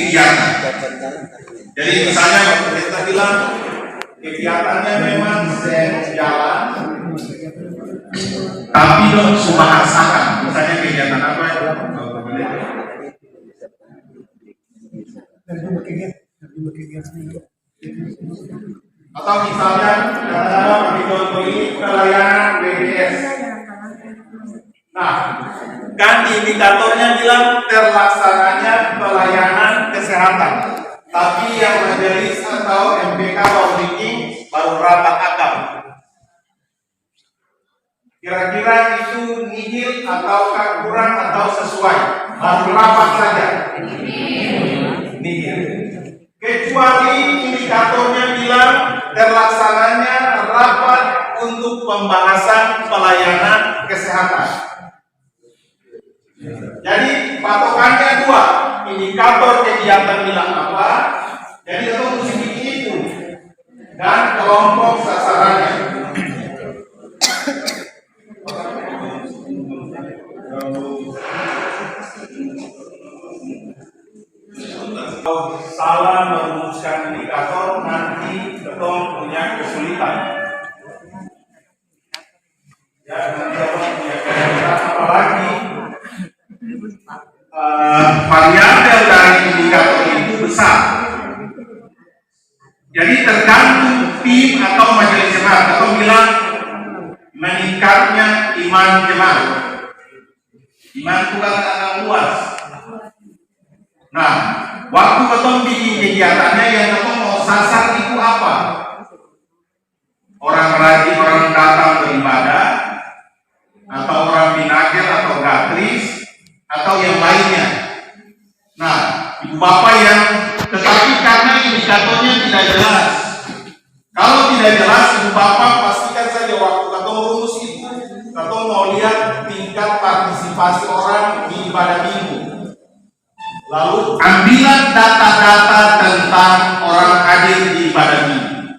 kegiatan. Jadi misalnya kita bilang kegiatannya memang jalan, tapi dong subahasakan. Misalnya kegiatan apa ya? Atau misalnya bagi contoh ini pelayanan BBS. Nah, kan indikatornya bilang terlaksananya pelayanan kesehatan, tapi yang majelis atau MPK Auditing baru rapat akal. Kira-kira itu nihil ataukah kurang atau sesuai? Baru rapat saja. Nihil. Kecuali indikatornya bilang terlaksananya rapat untuk pembahasan pelayanan kesehatan. Jadi patokannya dua, indikator kegiatan bilang apa, jadi itu mesti bikin itu, dan kelompok sasarannya. Kalau salah merumuskan indikator, nanti ketong punya kesulitan. Ya, nanti ketong punya kesulitan, apalagi variabel dari indikator itu besar. Jadi tergantung tim atau majelis jemaat. Atau bilang meningkatnya iman jemaat. Iman itu kan akan luas. Nah, waktu ketong bikin kegiatannya yang ketong mau sasar itu apa? Orang rajin, orang datang beribadah, atau orang binagel atau gatris, atau yang lainnya. Nah, ibu bapak yang tetapi karena indikatornya tidak jelas. Kalau tidak jelas, ibu bapak pastikan saja waktu ketong rumus itu, ketong mau lihat tingkat partisipasi orang di ibadah minggu. Lalu ambilan data-data tentang orang hadir di ibadah minggu.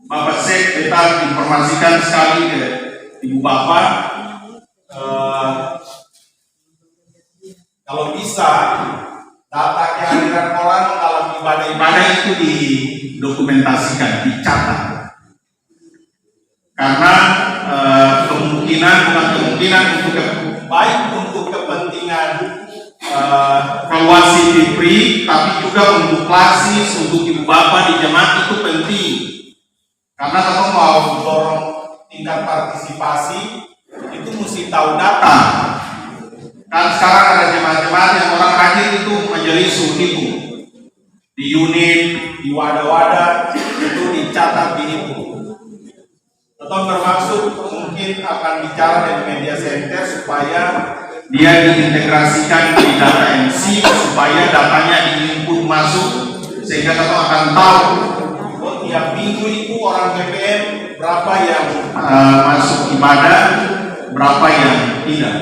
Bapak Sek kita informasikan sekali ke ibu bapak. Kalau bisa data kehadiran orang dalam ibadah-ibadah itu didokumentasikan, dicatat. Karena bukan kemungkinan untuk baik untuk kepentingan valuasi Fipri, tapi juga untuk klasis, untuk ibu bapak di jemaat itu penting. Karena kalau mau dorong tingkat partisipasi itu mesti tahu data. Kan sekarang ada jemaat-jemaat yang orang hadir itu majelis itu di unit, di wadah-wadah itu dicatat di itu. Atau bermaksud mungkin akan bicara dengan media center supaya dia diintegrasikan di data MC supaya datanya diinput masuk sehingga kita akan tahu tiap minggu itu orang BPM berapa yang masuk ibadah, berapa yang tidak.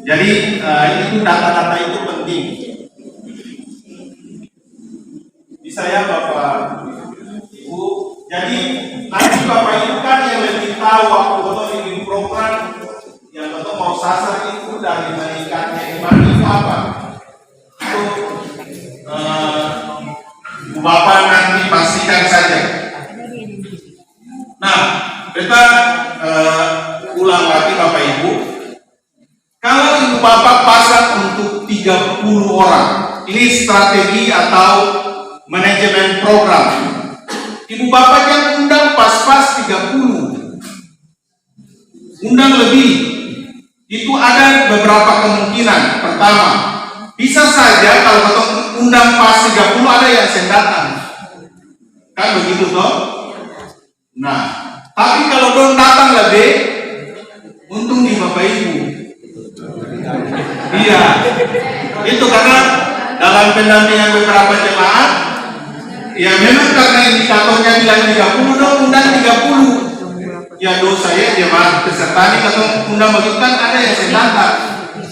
Jadi itu data-data itu penting. Bisa ya Bapak Ibu. Jadi nanti Bapak Ibu kan yang lebih tahu waktu kita bikin program yang kita mau sasar itu dari meningkatnya iman itu apa? Itu Bapak nanti pastikan saja. Nah, kita ulang lagi Bapak Ibu. Kalau ibu bapak pasang untuk 30 orang, ini strategi atau manajemen program. Ibu bapak yang undang pas-pas 30, undang lebih. Itu ada beberapa kemungkinan. Pertama, bisa saja kalau kita undang pas 30 ada yang datang. Kan begitu toh? Nah, tapi kalau dong datang lebih, untung di Bapak Ibu. Iya, itu karena dalam pendampingan beberapa jemaat, ya memang karena indikatornya bilang 30 dong, undang 30. Ya dosa ya jemaat peserta ini kalau undang begitu kan ada yang datang.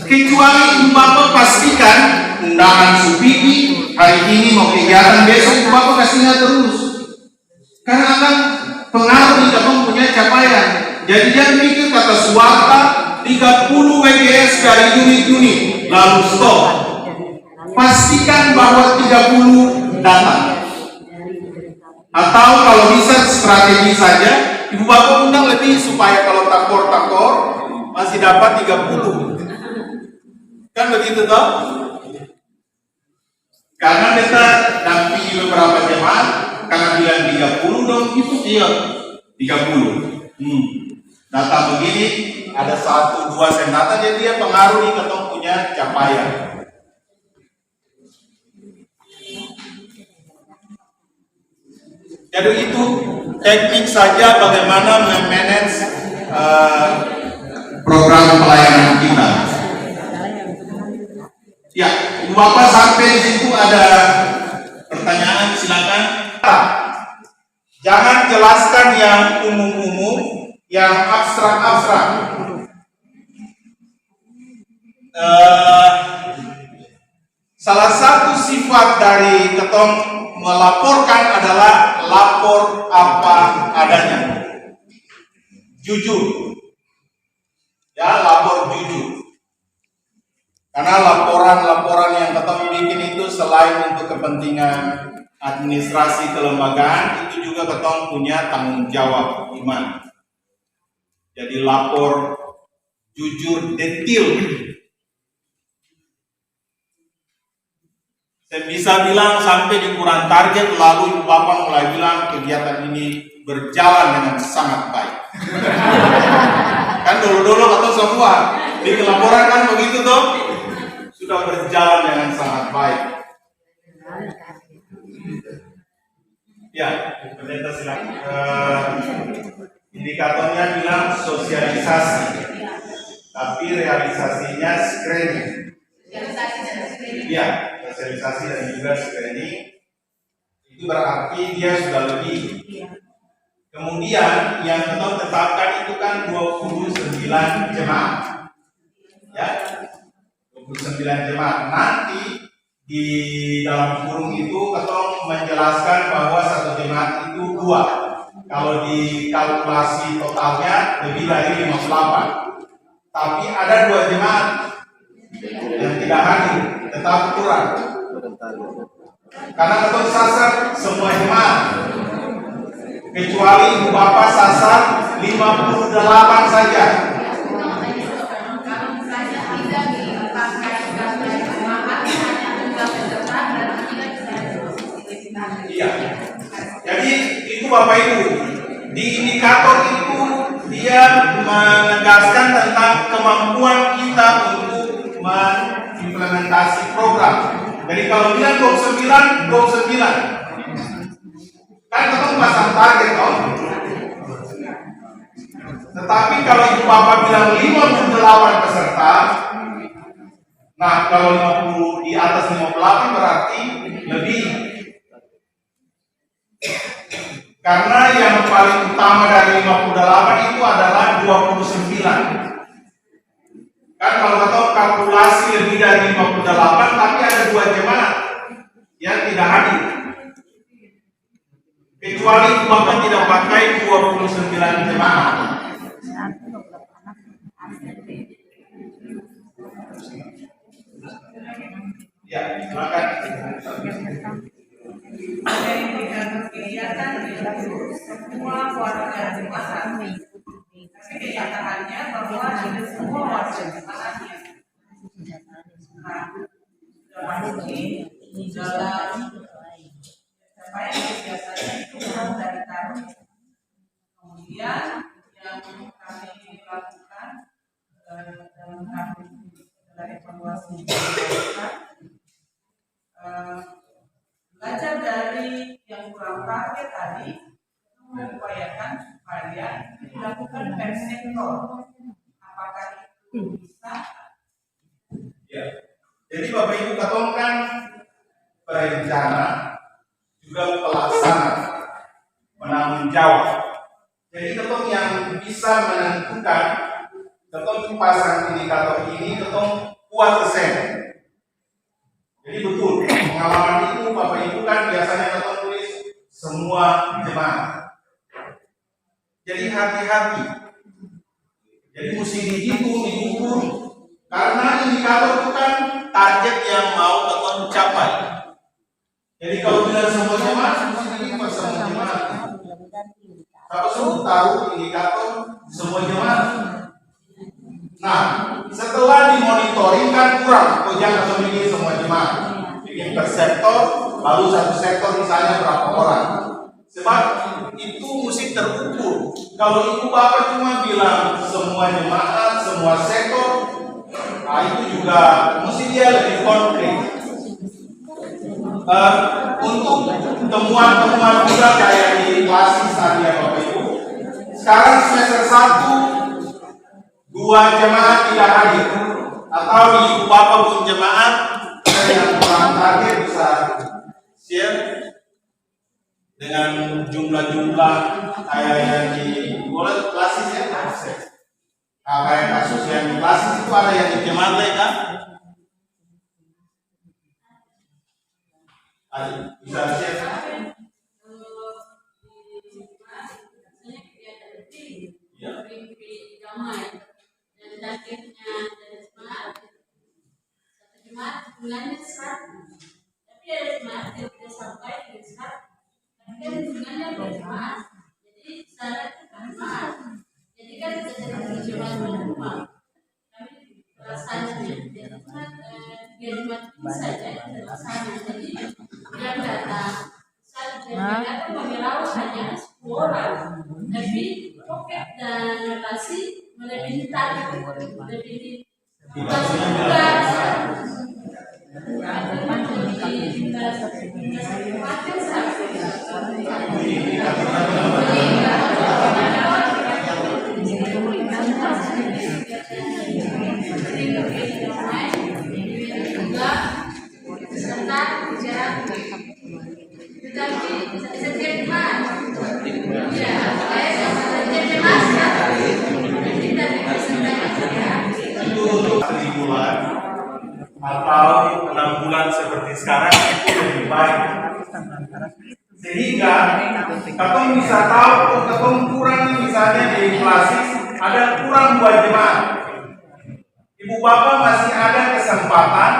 Kecuali Bapak pastikan undangan Subiki hari ini mau kegiatan besok Bapak kasihnya terus. Karena akan pengaruh di dalam punya capaian. Jadi jangan mikir kata swasta 30 WGS dari unit-unit lalu stop. pastikan bahwa 30 datang. Atau kalau bisa strategi saja, ibu bapak undang lebih supaya kalau takor masih dapat 30. Kan begitu toh? Karena kita dampingi beberapa jemaat, karena bilang 30 dong, itu iya 30. Data begini, ada 1-2 senata, jadi dia pengaruh di ketong punya capaian. Jadi itu teknik saja bagaimana memanage program pelayanan kita. Ya, Ibu Bapak sampai di situ ada pertanyaan, silakan. Jangan jelaskan yang umum-umum, yang abstrak-abstrak. Salah satu sifat dari ketong melaporkan adalah lapor apa adanya, jujur. Ya, lapor jujur. Karena laporan-laporan yang ketong bikin itu selain untuk kepentingan administrasi kelembagaan, itu juga ketong punya tanggung jawab iman. Jadi lapor jujur, detail. Saya bisa bilang sampai di kurang target, lalu Ibu Bapak mulai bilang kegiatan ini berjalan dengan sangat baik. Kan dulu-dulu atau semua bikin laporan kan begitu tuh, sudah berjalan dengan sangat baik. Ya, pendeta silakan. Indikatornya bilang sosialisasi, tapi realisasinya screening. Ya, sosialisasi dan juga screening itu berarti dia sudah lebih. Kemudian yang kita tetapkan itu kan 29 jemaat, ya, 29 jemaat. Nanti di dalam kurung itu ketong menjelaskan bahwa satu jemaat itu 2. Kalau dikalkulasi totalnya lebih dari 58. Tapi ada 2 jemaat yang tidak hadir, tetap kurang. Karena ketong sasar semua jemaat, kecuali Ibu Bapak sasar 58 saja. Iya. Jadi itu Bapak Ibu, di indikator itu dia menegaskan tentang kemampuan kita untuk mengimplementasi program. Jadi kalau bilang 29 kan ketemu pasang target toh. Tetapi kalau Ibu Bapak bilang 58 peserta, nah kalau 50 di atas 58 berarti lebih. Karena yang paling utama dari 58 itu adalah 29. Kan kalau kita kalkulasi lebih dari 58, tapi ada 2 jemaat yang tidak hadir. Kecuali Bapak tidak pakai 29 jemaat. Ya, silakan. Ada indikator kegiatan semua warga jemaat, tapi kenyataannya bahwa tidak semua warga jemaatnya. Nah, dalam ini dalam supaya biasanya itu kurang dari tahun. Kemudian yang kami lakukan dalam tahun dari evaluasi belajar dari yang kurang pakai tadi, mengupayakan supaya dilakukan per sektor. Apakah itu bisa? Ya. Jadi Bapak Ibu ketong kan perencana juga pelaksana, menanggung jawab. Jadi ketong yang bisa menentukan, ketong pasang indikator ini ketong kuat persen. Jadi betul, pengalaman itu Bapak Ibu kan biasanya ketong tulis semua jemaat. Jadi hati-hati. Jadi mesti dihitung, diukur. Karena indikator itu kan target yang mau ketong mencapai. Jadi kalau bilang semua jemaat, mesti dilipat semua jemaat. Kalau semua taruh indikator semua jemaat. Nah, setelah dimonitoring kan kurang, jangan langsung bikin semua jemaat. Bikin per sektor, lalu satu sektor misalnya berapa orang. Sebab itu mesti terukur. Kalau ibu bapak cuma bilang semua jemaat, semua sektor, nah itu juga mesti dia lebih konkret. Untuk temuan-temuan juga kayak di klasis tadi ya Bapak Ibu. Sekarang semester 1 2 jemaat tidak hadir, atau di ibu bapak pun jemaat yang kurang target bisa share dengan jumlah-jumlah kayak yang di boleh klasis ya, kayak kasus yang di klasis itu ada yang di jemaat lain kan? Bisa share. Ya. Dan targetnya dari jemaat satu jemaat bulannya 100, tapi ada jemaat yang tidak sampai dengan 100, tapi kan bulannya berjemaat, jadi syaratnya berjemaat, jadi kan tidak jadi jemaat berjemaat. Kami rasanya jadi cuma 3 jemaat ini saja yang terlaksana, jadi yang datang yang datang memerawat hanya 10 orang, tapi pocket dan notasi melebihi target, melebihi tugas atau 6 bulan seperti sekarang itu lebih baik, sehingga kalau bisa tahu kalau kurang misalnya di klasis ada kurang 2 jemaat, ibu bapak masih ada kesempatan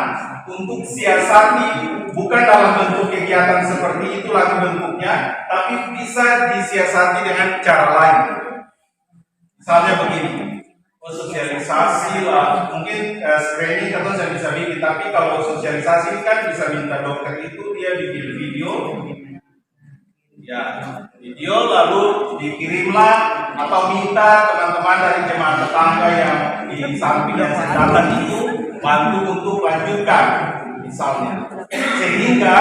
untuk siasati, bukan dalam bentuk kegiatan seperti itu lagi bentuknya, tapi bisa disiasati dengan cara lain. Misalnya begini, sosialisasi lah, mungkin screening atau saya bisa bikin, tapi kalau sosialisasi kan bisa minta dokter itu dia bikin video, ya video lalu dikirimlah atau minta teman-teman dari jemaat tetangga yang di samping yang sedang itu bantu untuk lanjutkan misalnya, sehingga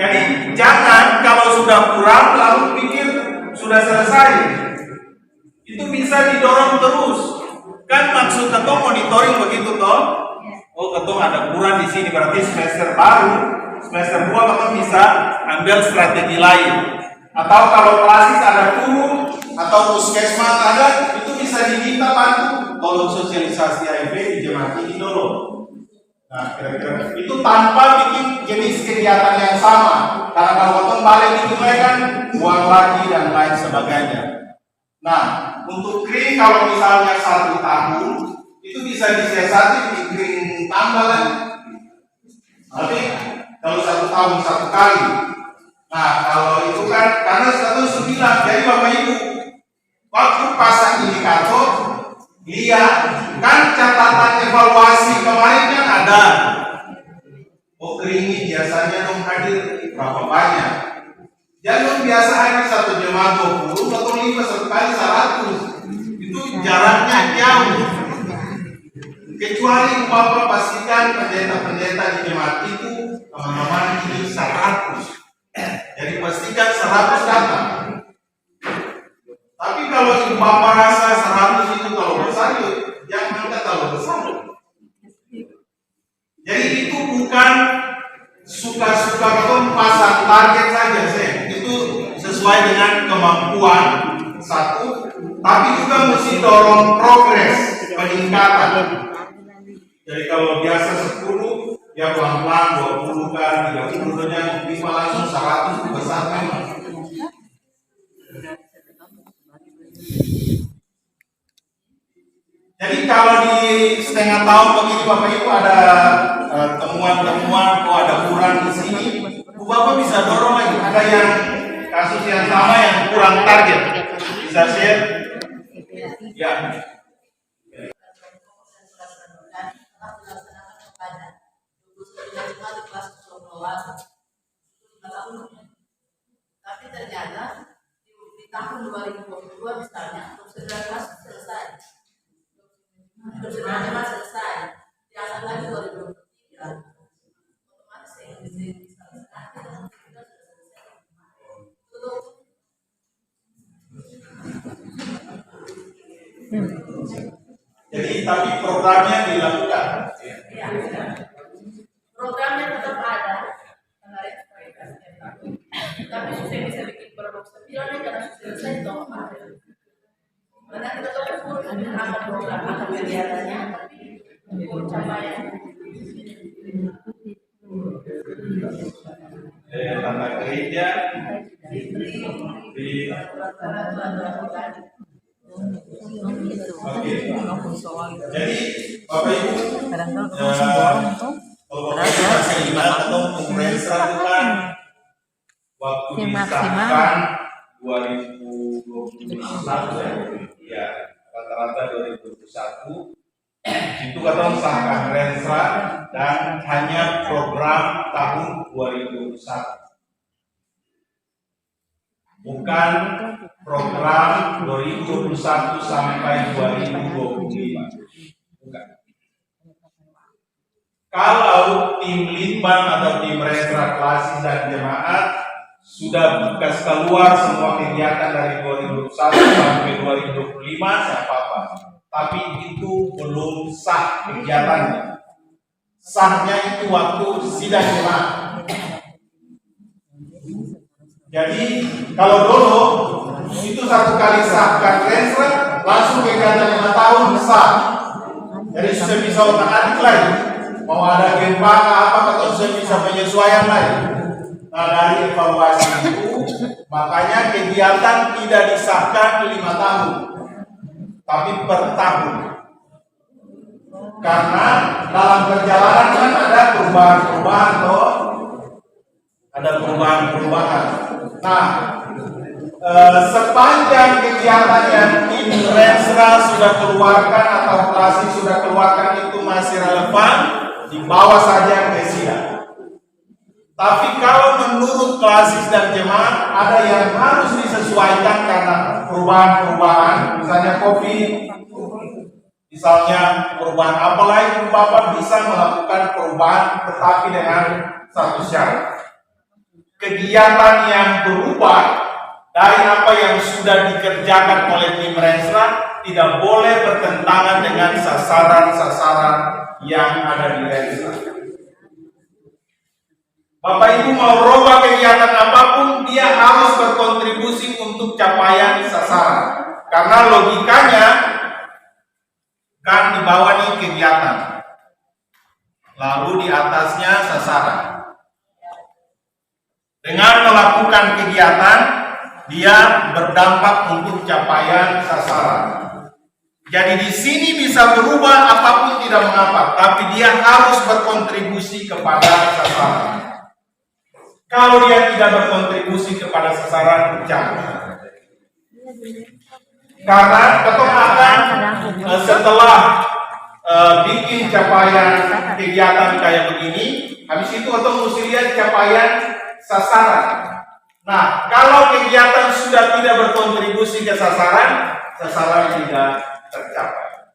jadi jangan kalau sudah kurang lalu pikir sudah selesai, itu bisa didorong terus. Kan maksud ketua monitoring begitu toh? Oh ketua ada kurang di sini, berarti semester baru, semester 2 ketua bisa ambil strategi lain. Atau kalau klasis ada guru atau puskesmas ada, itu bisa diminta bantu tolong sosialisasi HIV di jemaat ini dulu. Nah kira-kira itu tanpa bikin jenis kegiatan yang sama, karena kalau ketua balik itu kan uang lagi dan lain sebagainya. Nah, untuk kring kalau misalnya 1 tahun itu bisa disiasati di kring tambahan. Tapi kalau 1 tahun 1 kali. Nah, kalau itu kan karena 109, jadi Bapak Ibu waktu pasang indikator lihat kan catatan evaluasi kemarin kan ada. Oh kring ini biasanya dong hadir berapa banyak. Jangan biasa hanya 1 jemaat 20 atau 5 1 kali 100. Itu jaraknya jauh. Kecuali Bapak pastikan pendeta-pendeta di jemaat itu teman-teman ini 100. Jadi pastikan 100 datang. Tapi kalau ibu Bapak rasa 100 itu kalau besar, jangan terlalu besar. Jadi itu bukan suka-suka pasang target saja, itu sesuai dengan kemampuan satu, tapi juga mesti dorong progres peningkatan. Jadi kalau biasa 10, ya pelan-pelan 20 kan, 30 nya 5 langsung 100 itu besar memang. Jadi kalau di setengah tahun begini Bapak Ibu ada temuan-temuan, oh ada kurang di sini, Bapak bisa dorong lagi. Ada yang kasus yang sama yang kurang target, bisa share? Ya. Tapi ternyata di tahun 2022 misalnya prosedur kelas selesai, prosedur kelas selesai, diangkat lagi 2023, otomatis yang bisa selesai. Jadi tapi programnya dilakukan. Ya, programnya tetap ada, tapi susah bisa bikin produk sendiri karena selesai toh. Karena kita tahu ada program atau kegiatannya, tapi pencapaian. Tata gereja di Oke. Jadi Bapak Ibu, kalau saya ingat atau Pemresra itu kan waktu disahkan 2021 ya, rata-rata 2021 itu kata sahkan Rensra dan hanya program tahun 2021, bukan program 2021 sampai 2025. Bukan. Kalau tim Litbang atau tim Rensra Klasis dan Jemaat sudah bekas keluar semua kegiatan dari 2021 sampai 2025, saya apa-apa. Tapi itu belum sah kegiatannya. Sahnya itu waktu sidang jemaat. Jadi kalau dulu itu satu kali sahkan Rensra langsung kegiatan 5 tahun sah. Jadi sudah bisa otak-atik lagi. Mau ada gempa apa atau sudah bisa penyesuaian lagi. Nah dari evaluasi itu makanya kegiatan tidak disahkan 5 tahun, tapi per tahun. Karena dalam perjalanan kan ada perubahan-perubahan loh. Ada perubahan-perubahan. Nah, sepanjang kegiatan yang tim Rensra sudah keluarkan atau Klasis sudah keluarkan itu masih relevan, dibawa saja ke sidang. Tapi kalau menurut Klasis dan Jemaat ada yang harus disesuaikan karena perubahan-perubahan, misalnya COVID, misalnya perubahan apa lain, Bapak bisa melakukan perubahan tetapi dengan satu syarat. Kegiatan yang berubah dari apa yang sudah dikerjakan oleh tim Rensra tidak boleh bertentangan dengan sasaran-sasaran yang ada di Rensra. Bapak Ibu mau rubah kegiatan apapun, dia harus berkontribusi untuk capaian sasaran. Karena logikanya kan di bawah nih kegiatan, lalu di atasnya sasaran. Dengan melakukan kegiatan, dia berdampak untuk capaian sasaran. Jadi di sini bisa berubah apapun tidak mengapa, tapi dia harus berkontribusi kepada sasaran. Kalau dia tidak berkontribusi kepada sasaran, jangan. Karena ketok akan setelah bikin capaian kegiatan kayak begini, habis itu atau mesti lihat capaian sasaran. Nah, kalau kegiatan sudah tidak berkontribusi ke sasaran, sasaran tidak tercapai.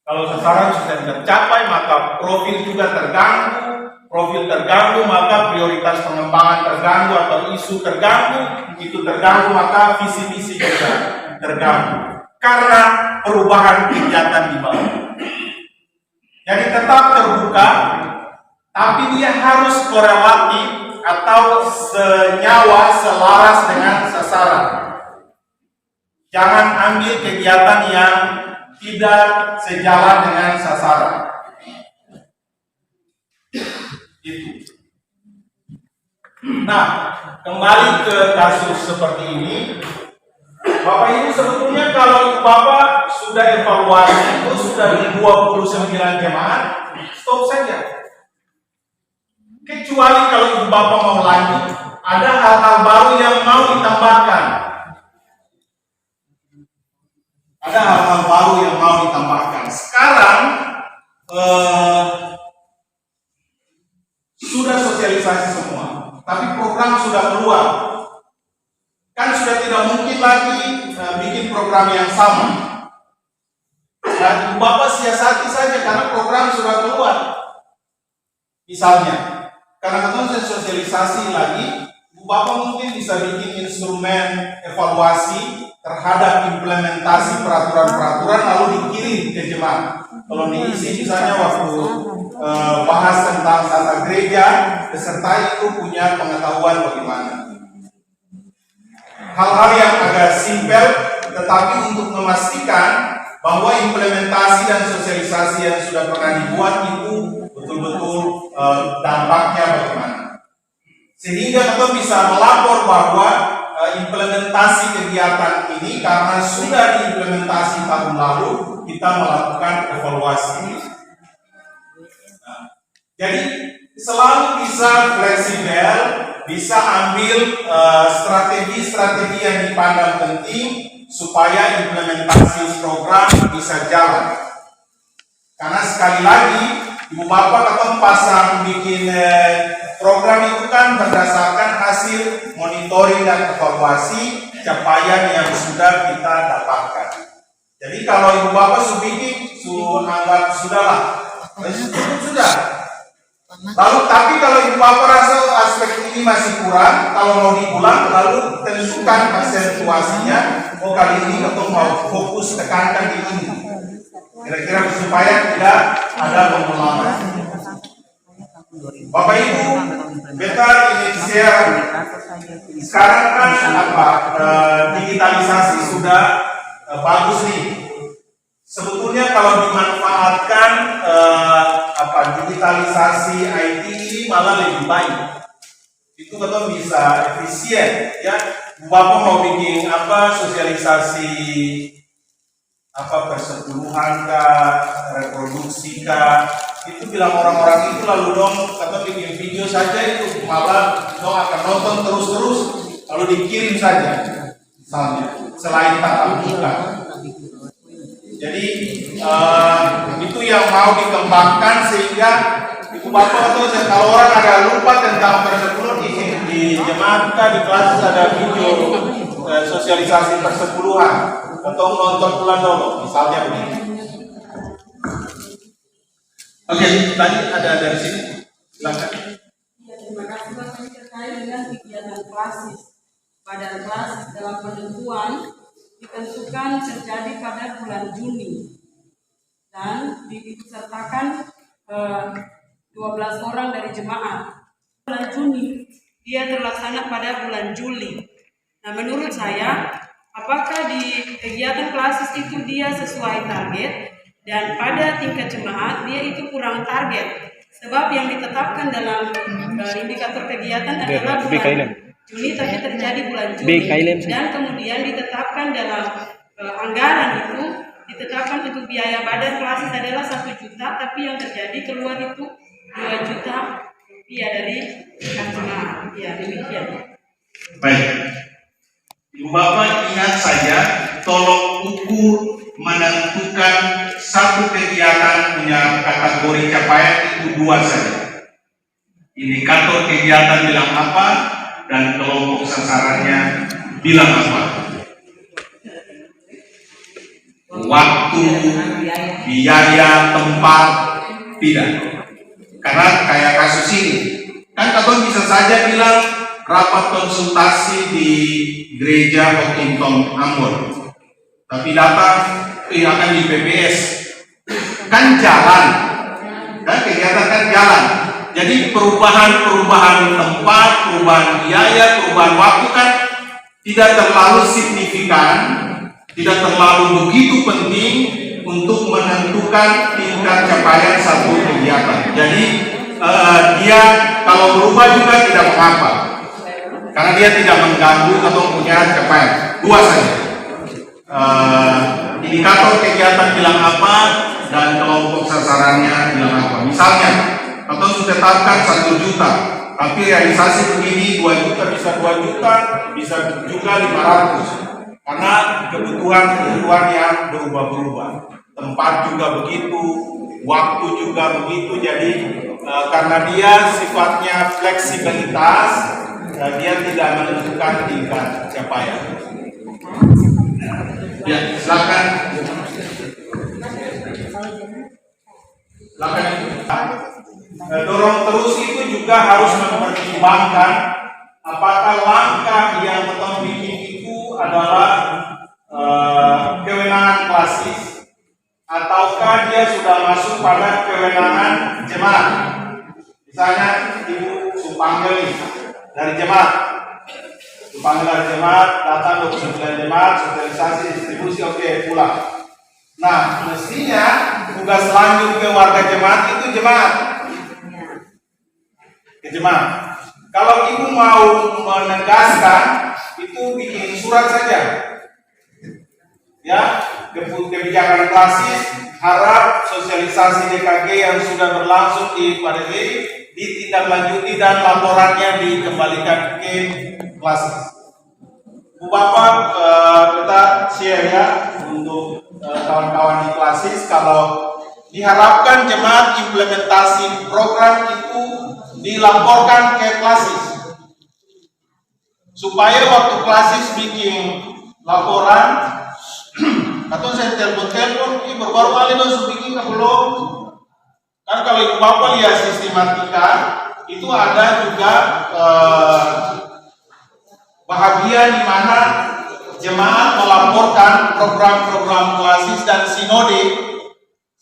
Kalau sasaran sudah tercapai, maka profil juga terganggu. Profil terganggu, maka prioritas pengembangan terganggu atau isu terganggu. Itu terganggu, maka visi-visi juga terganggu. Karena perubahan kegiatan di bawah. Jadi tetap terbuka, tapi dia harus korelatif atau senyawa, selaras dengan sasaran. Jangan ambil kegiatan yang tidak sejalan dengan sasaran. Itu. Nah, kembali ke kasus seperti ini, Bapak Ibu sebetulnya kalau Bapak sudah evaluasi itu sudah di 29 jemaat, stop saja. Kecuali kalau ibu bapak mau lanjut, ada hal-hal baru yang mau ditambahkan. Ada hal-hal baru yang mau ditambahkan. Sekarang sudah sosialisasi semua, tapi program sudah keluar. Kan sudah tidak mungkin lagi bikin program yang sama. Dan ibu bapak siasati saja karena program sudah keluar. Misalnya, karena kita sosialisasi lagi, ibu bapak mungkin bisa bikin instrumen evaluasi terhadap implementasi peraturan-peraturan lalu dikirim ke jemaat. Kalau diisi misalnya waktu bahas tentang tata gereja, peserta itu punya pengetahuan bagaimana. Hal-hal yang agak simpel, tetapi untuk memastikan bahwa implementasi dan sosialisasi yang sudah pernah dibuat itu betul-betul dampaknya bagaimana. Sehingga kita bisa melapor bahwa implementasi kegiatan ini karena sudah diimplementasi tahun lalu, kita melakukan evaluasi. Nah, jadi selalu bisa fleksibel, bisa ambil strategi-strategi yang dipandang penting supaya implementasi program bisa jalan. Karena sekali lagi, ibu bapak atau pasang bikin program itu kan berdasarkan hasil monitoring dan evaluasi capaian yang sudah kita dapatkan. Jadi kalau ibu bapak anggap sudahlah, sudah. Lalu tapi kalau ibu bapak rasa aspek ini masih kurang, kalau mau diulang, lalu tentukan aksentuasinya. Oh kali ini atau mau fokus tekankan di ini. Kira-kira supaya tidak ada pengulangan. Bapak Ibu, beta ini share. Sekarang kan digitalisasi sudah bagus nih. Sebetulnya kalau dimanfaatkan digitalisasi IT ini malah lebih baik. Itu kita bisa efisien, ya. Bapak mau bikin sosialisasi persepuluhan kah, reproduksi kah, itu bilang orang-orang itu lalu dong kata bikin video saja itu malah dong akan nonton terus-terus lalu dikirim saja misalnya selain tatap muka. Jadi itu yang mau dikembangkan sehingga ibu bapak atau kalau orang ada lupa tentang persepuluhan di jemaat di kelas ada video sosialisasi persepuluhan atau nonton bulan dulu misalnya begini. Oke, tadi ada dari sini. Silakan. Ya, terima kasih Pak. Terkait dengan kegiatan klasis. Pada kelas dalam penentuan ditentukan terjadi pada bulan Juni dan diikutsertakan 12 orang dari jemaat. Bulan Juni dia terlaksana pada bulan Juli. Nah, menurut saya, apakah di kegiatan klasis itu dia sesuai target? Dan pada tingkat jemaat dia itu kurang target, sebab yang ditetapkan dalam indikator kegiatan adalah bulan Juni tapi terjadi bulan Juli dan kemudian ditetapkan dalam anggaran itu ditetapkan untuk biaya badan klasis adalah 1 juta tapi yang terjadi keluar itu 2 juta rupiah dari jemaat. Ya demikian. Baik, Ibu Bapak ingat saja, tolong ukur menentukan satu kegiatan punya kategori capaian itu 2 saja. Indikator kegiatan bilang apa dan kelompok sasarannya bilang apa. Waktu, biaya, tempat, tidak. Karena kayak kasus ini, kan kalian bisa saja bilang rapat konsultasi di gereja Hokington Ambon. Tapi datang akan di PPS kan jalan, dan kegiatan kan jalan. Jadi perubahan tempat, perubahan biaya, perubahan waktu kan tidak terlalu signifikan, tidak terlalu begitu penting untuk menentukan tingkat capaian satu kegiatan. Jadi dia kalau berubah juga tidak mengapa, karena dia tidak mengganggu atau punya capaian. 2 saja. Indikator kegiatan bilang apa dan kelompok sasarannya bilang apa. Misalnya atau ditetapkan 1 juta, tapi realisasi begini 2 juta, bisa 2 juta, bisa juga 500, karena kebutuhan yang berubah-berubah, tempat juga begitu, waktu juga begitu. Jadi karena dia sifatnya fleksibilitas, dia tidak menentukan tingkat capaian. Ya, silakan. Dorong terus itu juga harus mempertimbangkan apakah langkah yang kita bikin itu adalah kewenangan klasis ataukah dia sudah masuk pada kewenangan jemaat. Misalnya ibu panggil dari jemaat, panggil dari jemaat, datang 29 jemaat, sosialisasi, distribusi, oke, pulang. Nah, mestinya tugas lanjut ke warga jemaat itu jemaat. Ke jemaat. Kalau ibu mau menegaskan, itu bikin surat saja. Ya, kebijakan klasis, harap sosialisasi DKG yang sudah berlangsung di PADG ditindaklanjuti dan laporannya dikembalikan ke klasis. Bu Bapak, kita share ya untuk kawan-kawan di klasis, kalau diharapkan jemaat implementasi program itu dilaporkan ke klasis supaya waktu klasis bikin laporan atau saya telepon ini baru kali dong bikin belum, kan kalau ibu bapak lihat sistematika itu ada juga bahagian di mana jemaat melaporkan program-program klasis dan sinode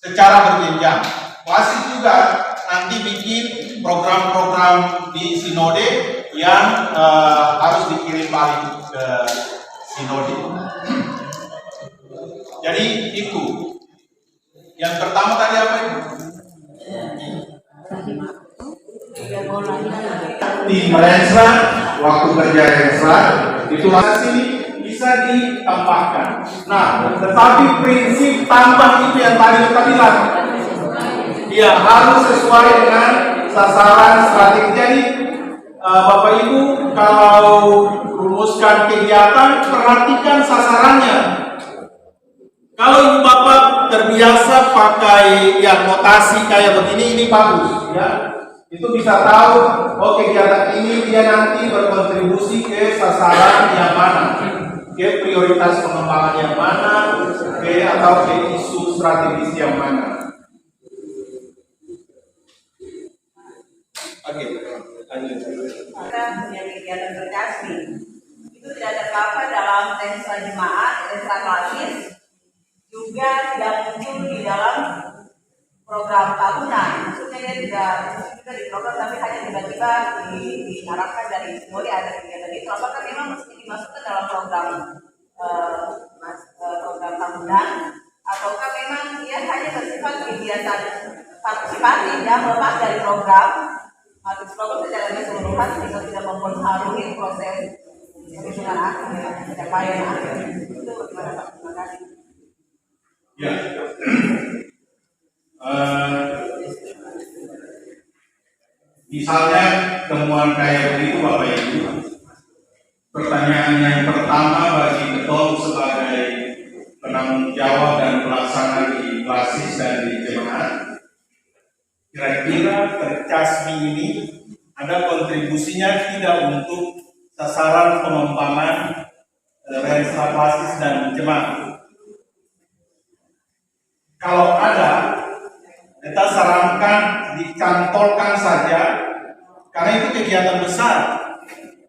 secara berjenjang. Klasis juga nanti bikin program-program di sinode yang harus dikirim balik ke sinode. Jadi itu. Yang pertama tadi apa itu? Tim Rensra, waktu kerja Rensra itu sini bisa ditambahkan. Nah, tetapi prinsip tambah itu yang tadi kita bilang, ya harus sesuai dengan sasaran strategi. Jadi Bapak Ibu kalau rumuskan kegiatan, perhatikan sasarannya. Kalau Ibu Bapak terbiasa pakai yang notasi kayak begini, ini bagus ya. Itu bisa tahu, oh kegiatan ini dia nanti berkontribusi ke sasaran yang mana, ke prioritas pengembangan yang mana, atau ke isu strategis yang mana. Oke, lanjut. Maka punya kegiatan berkasih itu tidak ada apa dalam Rensra jemaat, Rensra klasis, juga tidak muncul di dalam program tahunan. Maksudnya dia tidak juga di program, tapi hanya tiba-tiba diharapkan dari sinode ada kegiatan itu. Apakah memang mesti dimasukkan dalam program program tahunan, ataukah memang dia hanya bersifat kegiatan partisipatif yang lepas dari program? Matrix program secara keseluruhan sehingga tidak mempengaruhi proses perhitungan akhir, capaian akhir. Itu bagaimana Pak? Terima kasih. Ya. Misalnya temuan kayak begitu Bapak Ibu, pertanyaan yang pertama bagi ketua sebagai penanggung jawab dan pelaksana di klasis dan di jemaat, kira-kira Tercasmi ini ada kontribusinya tidak untuk sasaran pengembangan Rensra klasis dan jemaat? Kalau ada, kita sarankan dicantolkan saja, karena itu kegiatan besar.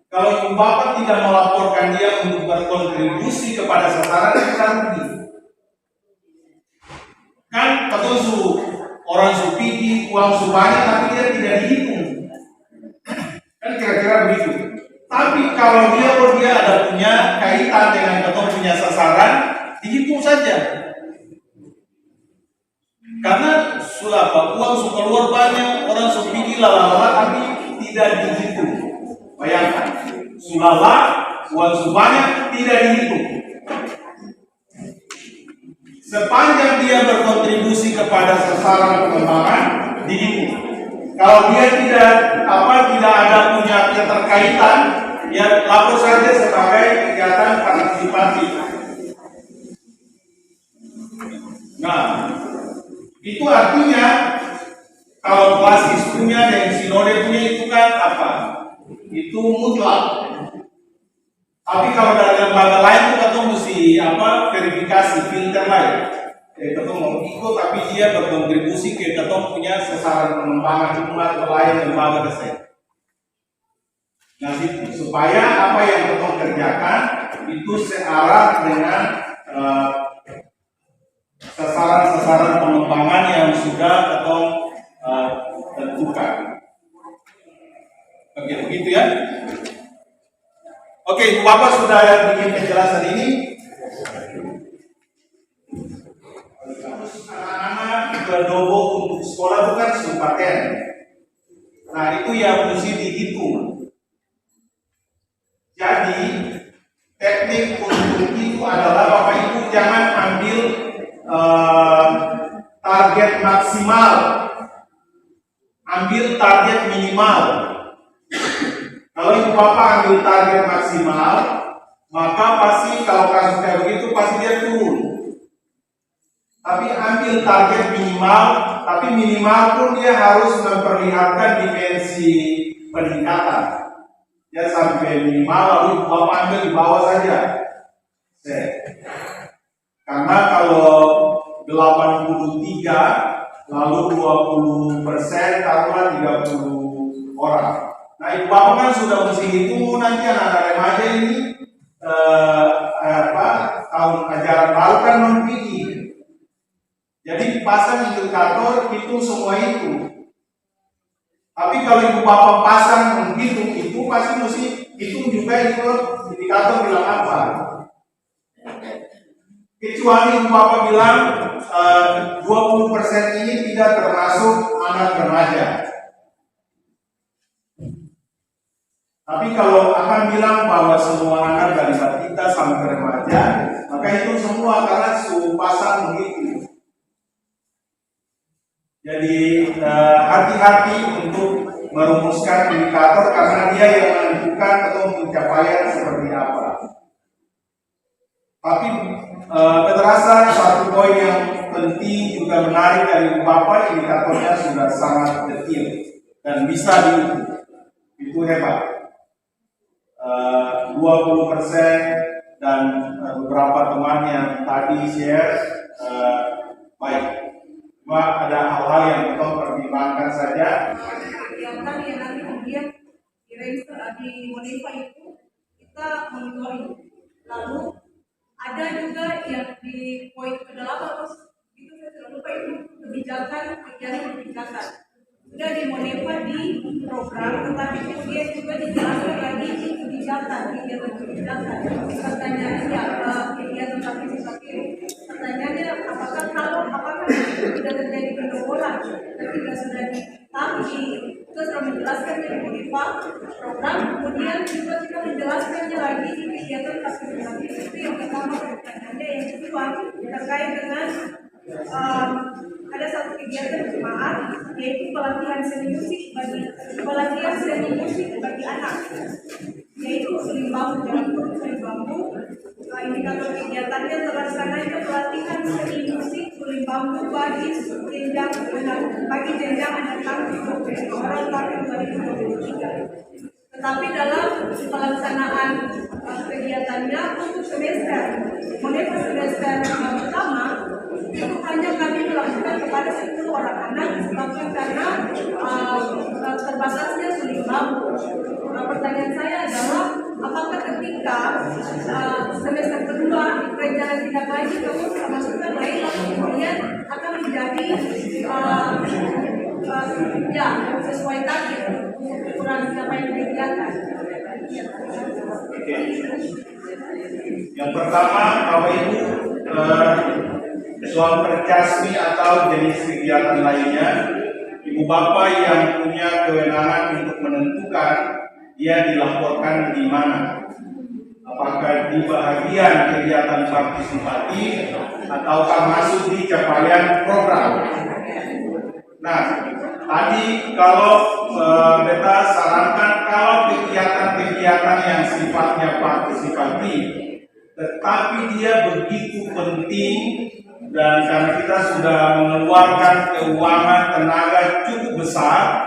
Kalau Ibu Bapak tidak melaporkan dia untuk berkontribusi kepada sasaran, itu kan rugi. Kan betul orang supidi uang banyak tapi dia tidak dihitung. Kan kira-kira begitu. Tapi kalau dia ada punya kaitan dengan atau punya sasaran, dihitung saja. Karena sudah uang keluar banyak, orang subsidi lala tapi tidak dihitung. Bayangkan, sulala uang banyak tidak dihitung. Sepanjang dia berkontribusi kepada sasaran pengembangan dihitung. Kalau dia tidak ada punya keterkaitan, ya lapor saja sebagai kegiatan partisipasi. Nah, itu artinya kalau klasis punya dan sinode punya itu kan apa? Itu mutlak. Tapi kalau dari lembaga lain itu kita mesti verifikasi filter lain. Kita mau ikut tapi dia berkontribusi ke kita punya sasaran pengembangan jumlah lain lembaga kesehatan. Nah, supaya apa yang kita kerjakan itu searah dengan sasaran-sasaran pengembangan yang sudah kita tentukan. Oke, begitu ya. Oke, Bapak sudah bikin penjelasan ini. Anak-anak berdobo untuk sekolah bukan sumpaten. Nah, itu yang mesti dihitung. Jadi teknik untuk itu adalah Bapak Ibu jangan ambil target maksimal, ambil target minimal. Kalau Ibu Bapak ambil target maksimal, maka pasti kalau kasus kayak begitu pasti dia turun. Tapi ambil target minimal, tapi minimal pun dia harus memperlihatkan dimensi peningkatan. Ya sampai minimal lalu Ibu Bapak ambil di bawah saja. Karena kalau 83 lalu 20% taruhlah 30 orang. Nah, Ibu Bapak kan sudah mesti hitung nanti anak-anak remaja ini tahun ajaran baru kan non-PI. Jadi pasang indikator itu semua itu. Tapi kalau Ibu Bapak pasang menghitung itu pasti mesti hitung juga itu indikator bilang apa. Kecuali Ibu Bapak bilang 20% ini tidak termasuk anak remaja. Tapi kalau akan bilang bahwa semua anak dari balita sampai remaja, maka itu semua karena pasang begitu. Jadi hati-hati untuk merumuskan indikator karena dia yang menentukan atau pencapaian seperti apa. Tapi terasa satu poin yang penting juga menarik dari Bapak, indikatornya sudah sangat detail dan bisa diukur. Itu hebat. 20% dan beberapa teman yang tadi share baik. Cuma ada hal-hal yang kita pertimbangkan saja. Yang tadi yang nanti kemudian di Monifa itu kita monitoring. Lalu ada juga yang di poin ke-8 itu saya sudah lupa itu kebijakan kebijakan. Sudah di Monifa di program, tetapi kemudian juga dijelaskan lagi di kebijakan. Pertanyaannya kegiatan partisipasi. Pertanyaannya apakah tidak terjadi pendobolan ketika sudah ditanggi kita sudah menjelaskan di Monifa program, kemudian juga kita menjelaskannya lagi di kegiatan partisipasi. Itu yang pertama pertanyaannya. Yang kedua terkait dengan ada satu kegiatan jemaat yaitu pelatihan seni musik bagi anak, yaitu suling bambu. Indikator kegiatannya terlaksananya pelatihan seni musik suling bambu bagi jenjang anak orang tahun 2023. Tetapi dalam pelaksanaan kegiatannya untuk semester semester pertama itu hanya kami melakukan kepada 10 orang anak disebabkan karena terbatasnya suling bambu. Pertanyaan saya adalah apakah ketika semester kedua rencana tidak lagi kamu masukkan lain lalu kemudian akan menjadi sesuai target ukuran siapa yang kegiatan. Yang pertama, Bapak Ibu, soal percasmi atau jenis kegiatan lainnya, Ibu Bapak yang punya kewenangan untuk menentukan dia dilaporkan di mana. Apakah di bagian kegiatan partisipatif ataukah masuk di capaian program. Nah, Tadi kalau beta sarankan kalau kegiatan-kegiatan yang sifatnya partisipatif, tetapi dia begitu penting dan karena kita sudah mengeluarkan keuangan tenaga cukup besar,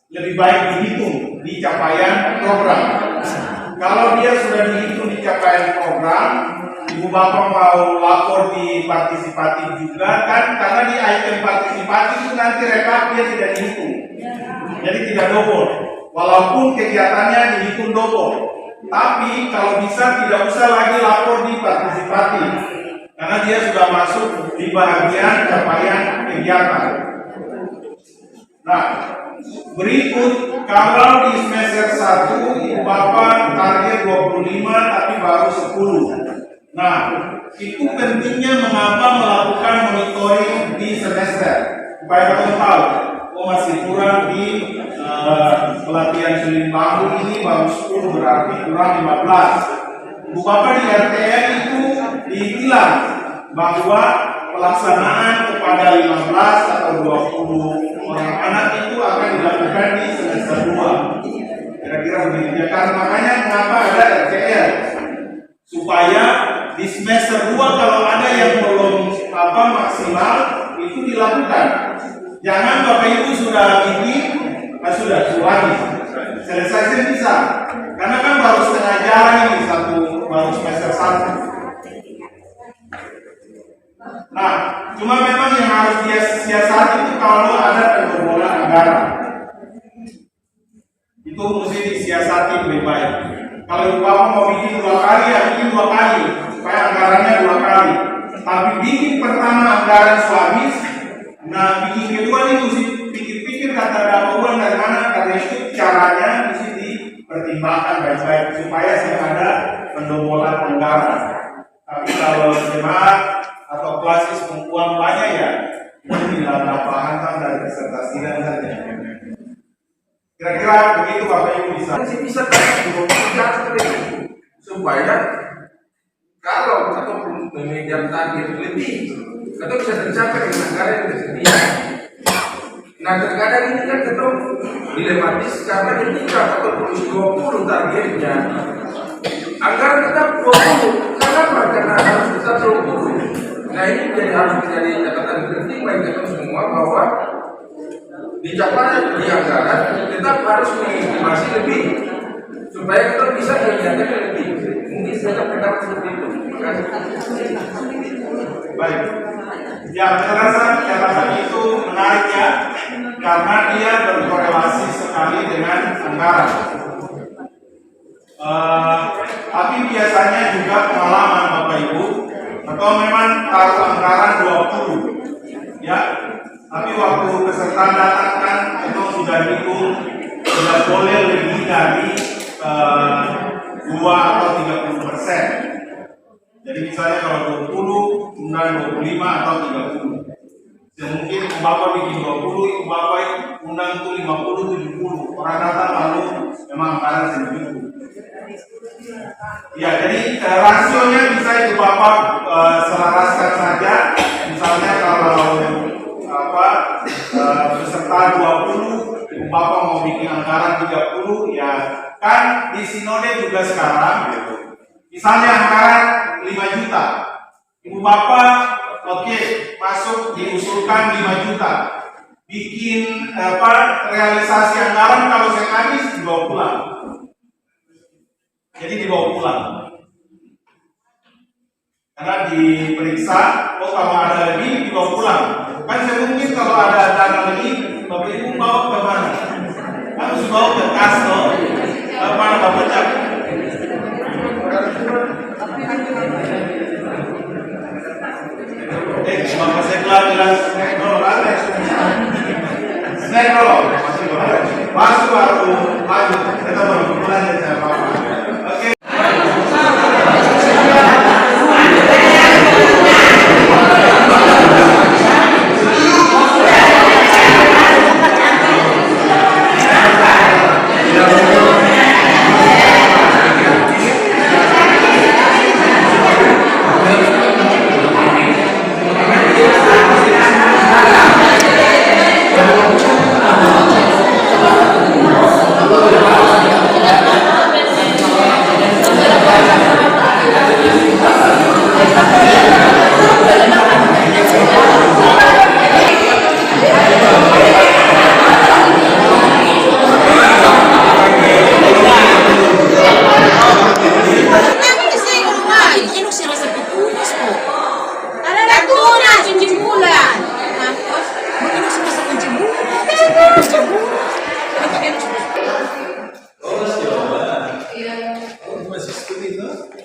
lebih baik dihitung di capaian program. Kalau dia sudah dihitung di capaian program, Ibu Bapak mau lapor di partisipatif juga kan, karena di item partisipatif itu nanti rekap dia tidak dihitung, jadi tidak double. Walaupun kegiatannya dihitung double, tapi kalau bisa tidak usah lagi lapor di partisipatif, karena dia sudah masuk di bagian capaian kegiatan. Nah, berikut kalau di semester 1 Ibu Bapak target 25 tapi baru 10. Nah, itu pentingnya mengapa melakukan monitoring di semester supaya kita tahu, oh masih kurang di pelatihan suling bambu ini baru 10 berarti kurang 15. Bu Bapak di RTN itu dibilang bahwa pelaksanaan kepada 15 atau 20 orang anak itu akan dilakukan di semester 2. Kira-kira begitu ya, karena makanya mengapa ada RTL supaya di semester 2 kalau ada yang belum maksimal itu dilakukan. Jangan Bapak Ibu sudah bikin, sudah lagi selesai bisa, karena kan baru setengah jalan ini baru semester 1. Nah, cuma memang yang harus dia siasati itu kalau ada pembobolan anggaran, itu mesti disiasati lebih baik. Kalau Bapak mau bikin 2 kali, ya bikin 2 kali supaya anggarannya 2 kali. Tapi bikin pertama anggaran habis, nah bikin kedua ini mesti pikir-pikir kata ada uang dari mana, karena itu caranya mesti dipertimbangkan baik-baik supaya tidak ada pendobolan anggaran. Tapi kalau jemaat atau klasis uang banyak ya, itu tidak dapat hantam dari peserta sidang saja. Kira-kira begitu Bapak Ibu bisa supaya kalau atau mengejar target lebih atau bisa tercapai dengan anggaran yang tersedia. Nah terkadang ini kan tetap dilematis karena ketika atau 20 targetnya anggaran tetap 20. Kenapa? Karena harus tetap 20. Nah ini harus menjadi catatan penting bagi kita semua bahwa di capaian di anggaran tetap harus mengestimasi lebih supaya kita bisa kegiatan lebih. Mungkin saya pendapat seperti itu. Terima kasih. Baik. Ya, saya rasa catatan itu menarik ya, karena dia berkorelasi sekali dengan anggaran. Tapi biasanya juga pengalaman Bapak Ibu, atau memang taruh anggaran 20, ya. Tapi waktu peserta datang kan itu sudah hitung, tidak boleh lebih dari 2 atau 30%. Jadi misalnya kalau 20, undang 25 atau 30. Ya mungkin Bapak bikin 20, Ibu Bapak undang itu 50, 70. Orang datang lalu memang anggaran segitu. Ya, jadi rasionya bisa Ibu Bapak selaraskan saja. Misalnya kalau peserta 20, Ibu Bapak mau bikin anggaran 30, ya kan di sinode juga sekarang gitu. Misalnya anggaran 5 juta, Ibu Bapak masuk diusulkan 5 juta, bikin realisasi anggaran kalau saya habis dibawa pulang. Jadi dibawa pulang. Karena diperiksa, kalau ada lebih dibawa pulang. Kan saya mungkin kalau ada dana lebih, Bapak Ibu bawa ke mana? Harus bawa ke kas loh. Mana Bapak cak? Bapak saya bilang snack roll, masuk baru lanjut. Kita baru mulai saya Bapak. Oke. Tidak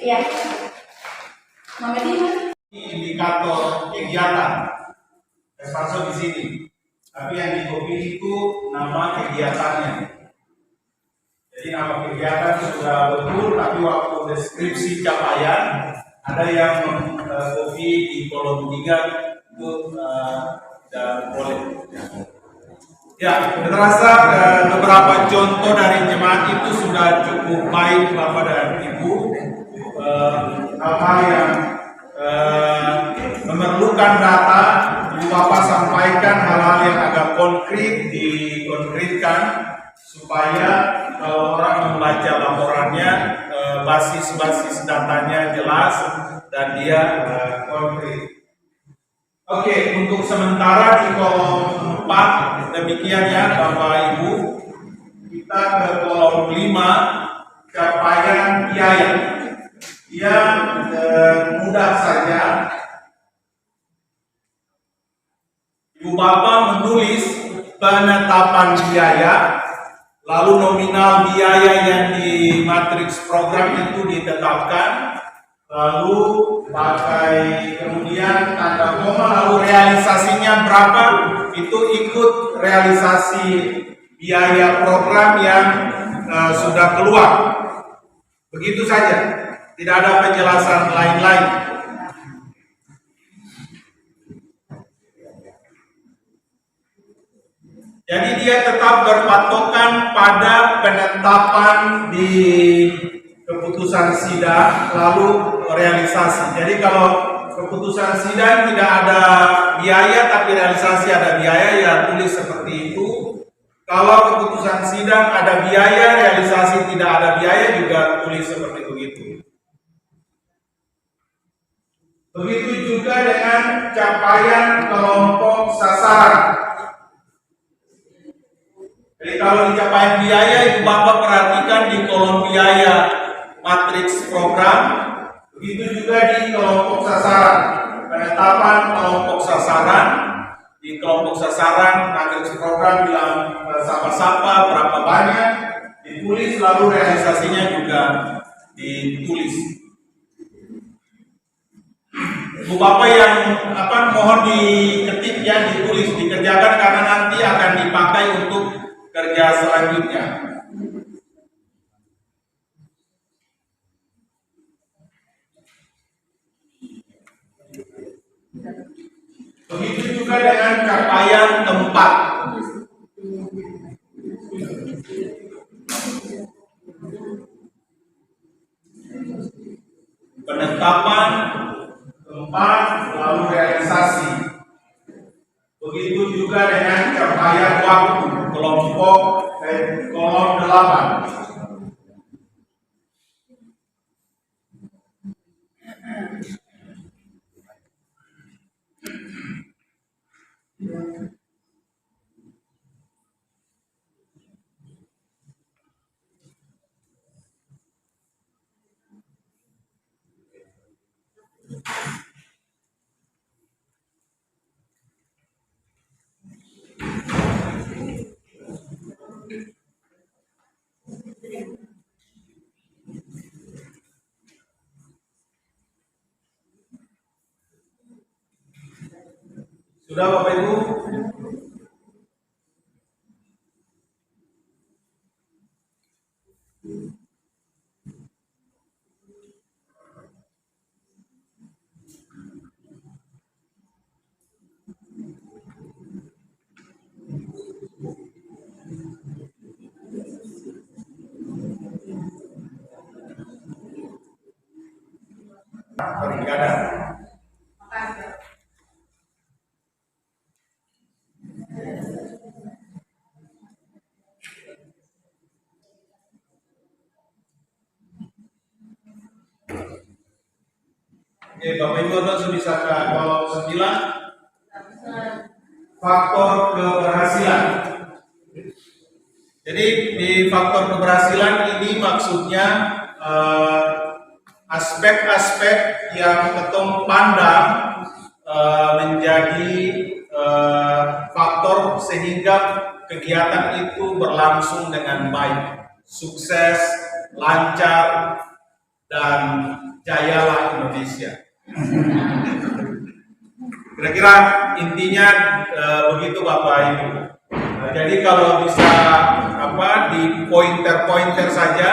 Iya. Nomor 5. Indikator kegiatan. Saya masuk di sini. Tapi yang di copy itu nama kegiatannya. Jadi nama kegiatan sudah betul, tapi waktu deskripsi capaian ada yang copy di kolom 3 itu tidak boleh. Ya, terasa beberapa contoh dari jemaat itu sudah cukup baik Bapak dan Ibu. Hal-hal yang memerlukan data, Ibu Bapak sampaikan hal-hal yang agak konkret dikonkretkan supaya kalau orang membaca laporannya basis-basis datanya jelas dan dia konkret. Oke, untuk sementara di kolom 4 demikian ya Bapak Ibu. Kita ke kolom 5 capaian biaya. Yang mudah saja. Ibu Bapak menulis penetapan biaya, lalu nominal biaya yang di matriks program itu ditetapkan, lalu pakai kemudian tanda koma, lalu realisasinya berapa, itu ikut realisasi biaya program yang sudah keluar. Begitu saja, tidak ada penjelasan lain-lain. Jadi dia tetap berpatokan pada penetapan di keputusan sidang lalu realisasi. Jadi kalau keputusan sidang tidak ada biaya tapi realisasi ada biaya, ya tulis seperti itu. Kalau keputusan sidang ada biaya, realisasi tidak ada biaya, juga tulis seperti begitu. Begitu juga dengan capaian kelompok sasaran. Jadi kalau di capaian biaya, Ibu Bapak perhatikan di kolom biaya matriks program, begitu juga di kelompok sasaran. Penetapan kelompok sasaran, di kelompok sasaran matriks program bilang sapa-sapa berapa banyak, ditulis, lalu realisasinya juga ditulis. Ibu Bapak yang mohon diketik ya, ditulis, dikerjakan karena nanti akan dipakai untuk kerja selanjutnya. Begitu juga dengan capaian tempat. Penetapan tempat lalu realisasi. Begitu juga dengan capaian waktu kelompok kolom 8. Sudah Bapak Ibu? Beribadah. Oke, Bapak Ibu langsung bisa ke kolom 9. Faktor keberhasilan. Jadi di faktor keberhasilan ini maksudnya aspek-aspek yang ketong pandang menjadi faktor sehingga kegiatan itu berlangsung dengan baik, sukses, lancar, dan jayalah Indonesia. Kira-kira intinya begitu Bapak Ibu. Jadi kalau bisa di pointer-pointer saja,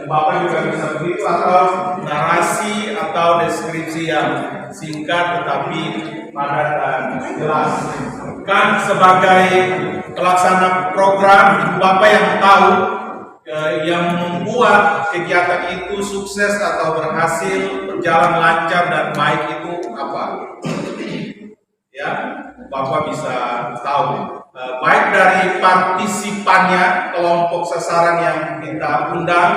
Bapak juga bisa begitu, atau narasi atau deskripsi yang singkat tetapi padat dan jelas. Kan sebagai pelaksana program, Bapak yang tahu yang membuat kegiatan itu sukses atau berhasil, berjalan lancar dan baik itu apa? Ya, Bapak bisa tahu. Baik dari partisipannya, kelompok sasaran yang kita undang,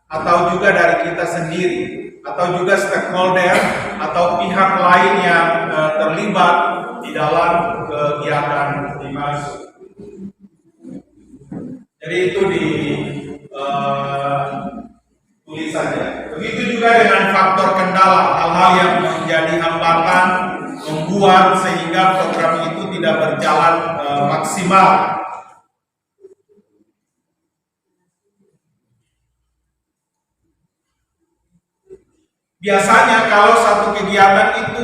atau juga dari kita sendiri, atau juga stakeholder atau pihak lain yang terlibat di dalam kegiatan dimaksud. Jadi itu tulis saja. Begitu juga dengan faktor kendala, hal-hal yang menjadi hambatan membuat sehingga program itu tidak berjalan maksimal. Biasanya kalau satu kegiatan itu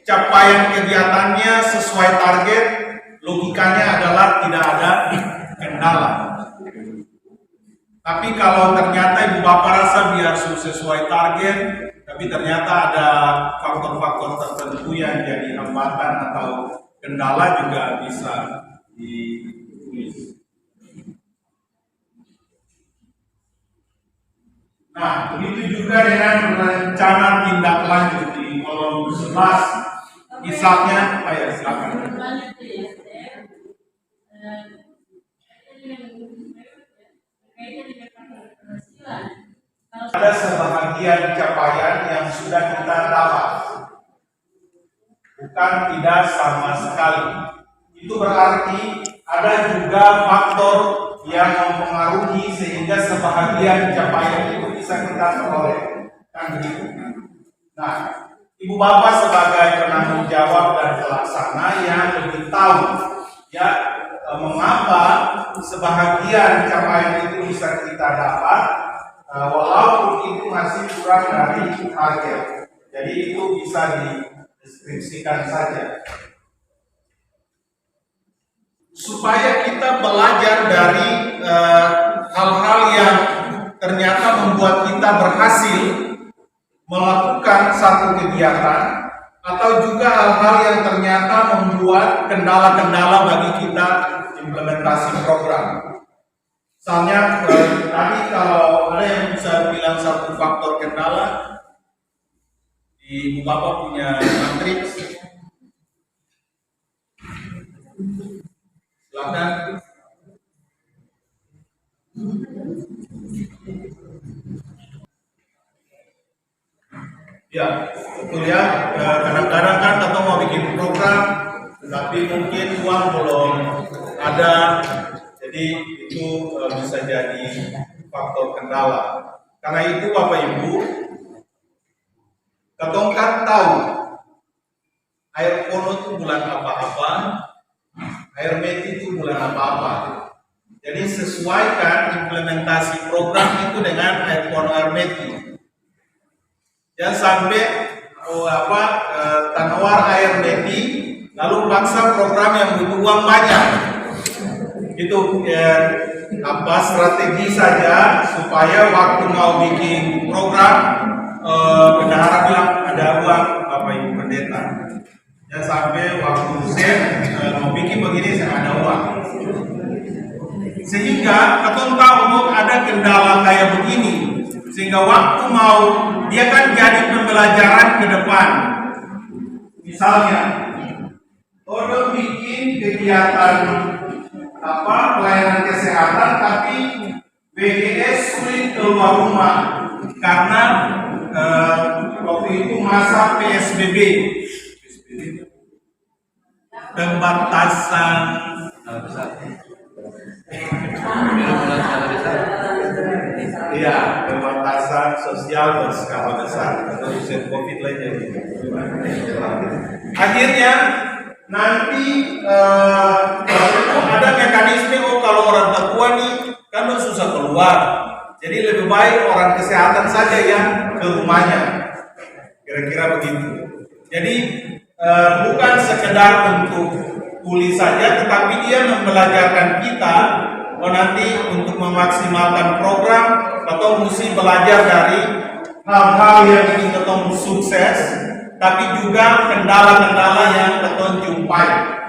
capaian kegiatannya sesuai target, logikanya adalah tidak ada kendala. Tapi kalau ternyata Ibu Bapak rasa biar sesuai target, tapi ternyata ada faktor-faktor tertentu yang jadi hambatan atau kendala, juga bisa ditulis. Nah, begitu juga dengan rencana tindak lanjut di kolom 11. Misalnya, silakan. Ada sebahagian capaian yang sudah kita dapat, bukan tidak sama sekali. Itu berarti ada juga faktor yang mempengaruhi sehingga sebahagian capaian itu bisa kita peroleh, kan begitu. Nah, Ibu Bapak sebagai penanggung jawab dan pelaksana yang lebih tahu ya mengapa sebahagian capaian itu bisa kita dapat, walaupun itu masih kurang dari target. Jadi itu bisa dideskripsikan saja. Supaya kita belajar dari hal-hal yang ternyata membuat kita berhasil melakukan satu kegiatan, atau juga hal-hal yang ternyata membuat kendala-kendala bagi kita implementasi program. Misalnya tadi kalau ada yang bisa bilang satu faktor kendala, Ibu Bapak punya matriks, silakan. Ya, betul ya. Kadang-kadang kan kita mau bikin program, tapi mungkin uang belum ada, jadi itu bisa jadi faktor kendala. Karena itu Bapak Ibu, Ketong kan tahu air kono itu bulan apa-apa, air meti itu bulan apa-apa. Jadi sesuaikan implementasi program itu dengan air kono air meti. Jangan sampai tanawar air meti lalu paksa program yang butuh uang banyak. Itu strategi saja supaya waktu mau bikin program bendahara bilang ada uang Bapak Ibu Pendeta. Jangan sampai waktu mau bikin begini saya ada uang. Sehingga kita tahu ada kendala kayak begini. Sehingga waktu mau dia kan jadi pembelajaran ke depan. Misalnya, orang bikin kegiatan pelayanan kesehatan, tapi BGS sulit keluar rumah karena waktu itu masa PSBB, pembatasan iya, pembatasan sosial berskala besar atau usia COVID lainnya. Akhirnya nanti ada mekanisme, kalau orang tua nih kan susah keluar, Jadi lebih baik orang kesehatan saja yang ke rumahnya. Kira-kira begitu. Jadi bukan sekedar untuk tulis saja, tetapi dia membelajarkan kita nanti untuk memaksimalkan program atau mesti belajar dari hal-hal yang ingin ketemu sukses, tapi juga kendala-kendala yang ketemu jumpai.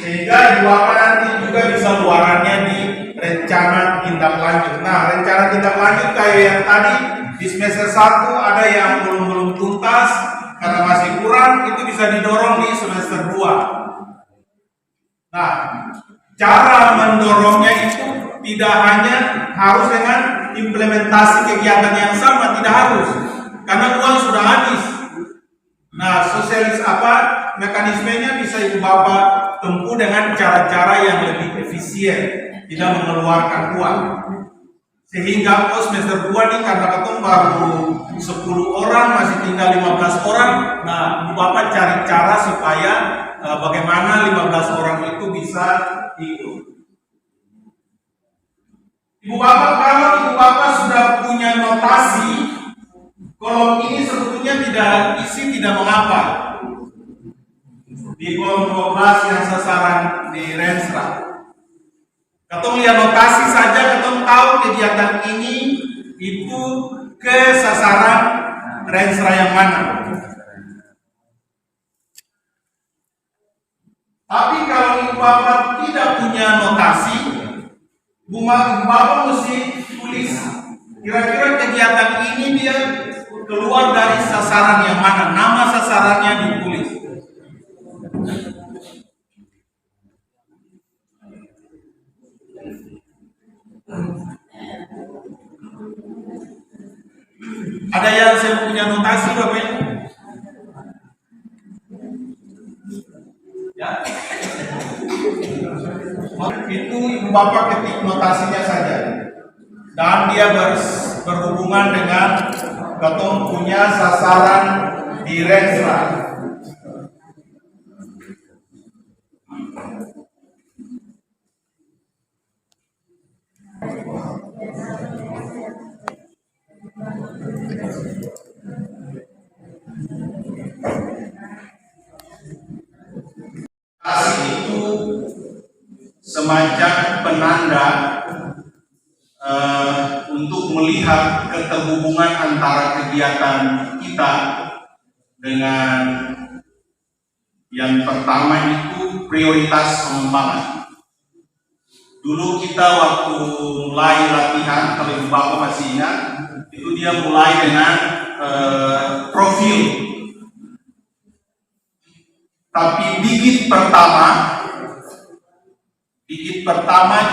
Sehingga di Bapak nanti juga bisa luarannya di rencana tindak lanjut. Nah, rencana tindak lanjut kayak yang tadi di semester 1 ada yang belum tuntas karena masih kurang, itu bisa didorong di semester 2. Nah, cara mendorongnya itu tidak hanya harus dengan implementasi kegiatan yang sama, tidak harus, karena uang sudah habis. Nah, mekanismenya bisa Ibu Bapak tempuh dengan cara-cara yang lebih efisien, tidak mengeluarkan uang. Sehingga semester 2 nih karena ketemu baru 10 orang, masih tinggal 15 orang. Nah, Ibu Bapak cari cara supaya bagaimana 15 orang itu bisa ikut. Ibu Bapak, kalau Ibu Bapak sudah punya notasi, kolom ini sebetulnya tidak mengapa. Di kolom 12 yang sasaran di Renstra. Ketemu lihat notasi saja, ketemu tahu kegiatan ini itu ke sasaran Renstra yang mana. Tapi kalau Ibu Bapak tidak punya notasi, Ibu Bapak mesti tulis kira-kira kegiatan ini dia keluar dari sasaran yang mana, nama sasarannya ditulis. Ada yang saya punya notasi Bapak? Ya. Itu Ibu Bapak ketik notasinya saja. Dan dia berhubungan dengan ketemu punya sasaran di Renstra. Itu semacam penanda untuk melihat keterhubungan antara kegiatan kita dengan yang pertama itu prioritas pengembangan. Dulu kita waktu mulai latihan, kalau Ibu Bapak masih ingat, itu dia mulai dengan profil. Tapi digit pertama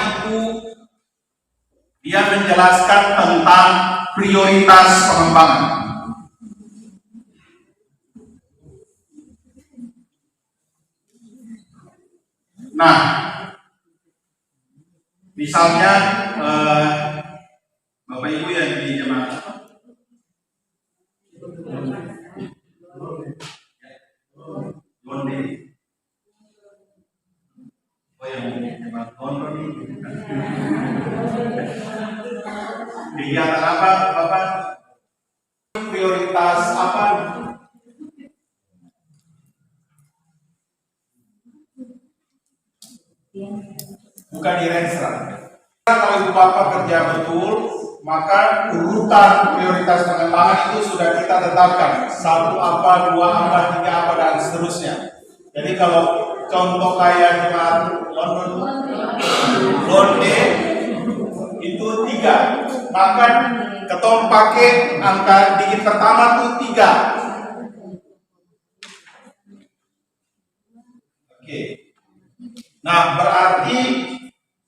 itu dia menjelaskan tentang prioritas pengembangan. Nah, misalnya Bapak Ibu yang di jemaat Londe. Oh yang jemaat Londe ini. Kegiatan apa Bapak? Prioritas apa? Bukan di Renstra. Kalau Ibu Bapak kerja betul, maka urutan prioritas pengembangan itu sudah kita tetapkan. 1 apa, 2 apa, 3 apa, dan seterusnya. Jadi kalau contoh kayak jemaat Londe itu 3, maka ketom pakai angka digit pertama tuh 3. Oke. Nah, berarti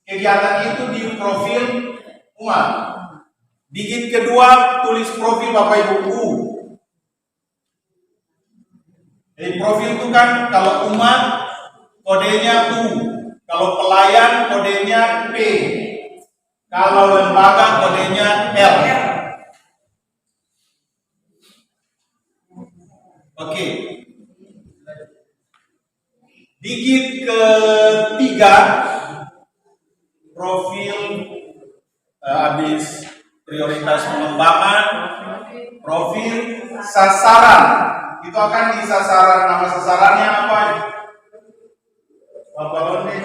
kegiatan itu di profil umat. Digit kedua tulis profil Bapak Ibu U. Jadi profil itu kan kalau umat kodenya U, kalau pelayan kodenya P, kalau lembaga kodenya L. Oke. Digit ketiga profil habis P prioritas pengembangan, profil, sasaran. Itu akan di sasaran, nama sasarannya apa? Bapak Londe.